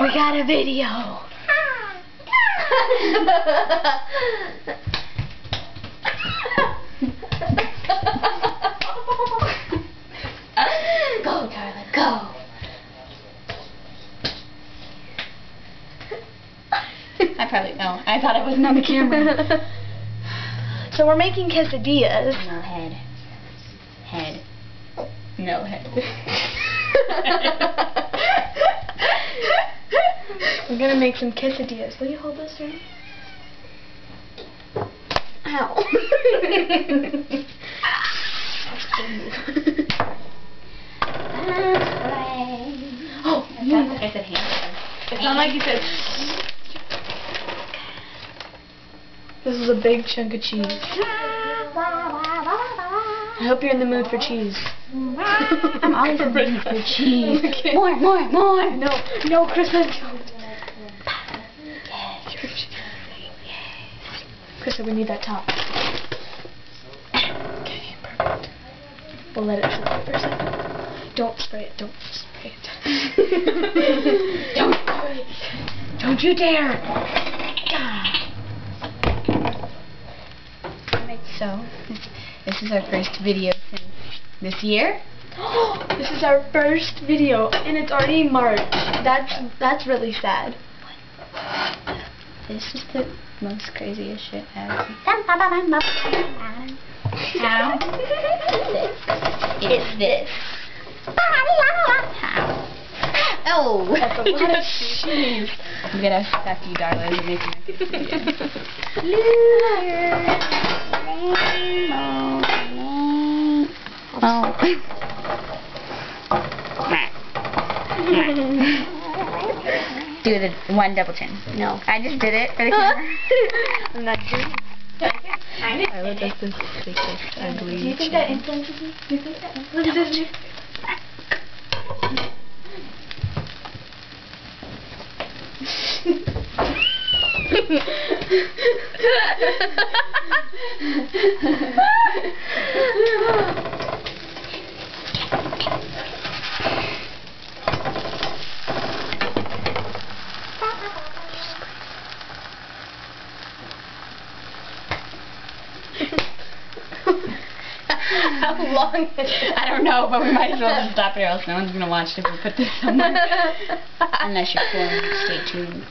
We got a video. Go, Charlie, go. I probably know. I thought it wasn't on the camera. So we're making quesadillas. No head. Head. No head. We're gonna make some quesadillas. Will you hold this, Ray? Ow. Oh, it sounds like I said hamburger. It's not like you said. This is a big chunk of cheese. I hope you're in the mood for cheese. I'm always in the mood for cheese. Okay. More. No, Krista. Krista, we need that top. Okay, perfect. We'll let it sit there for a second. Don't spray it. Don't spray it. Don't spray it. Don't you dare. So, this is our first video since this year. This is our first video, and it's already March. That's really sad. This is the most craziest shit ever. It's this. Oh! That's a lot of cheese. I'm gonna fuck you, darling, and make you Do the one double chin. No. I just did it for the camera. I'm not doing it. I look at this ugly. Do you think that influences me? Do you think that influences me? How long is it? I don't know, but we might as well just stop it, or else no one's gonna watch it if we put this somewhere. Unless you're cool, stay tuned.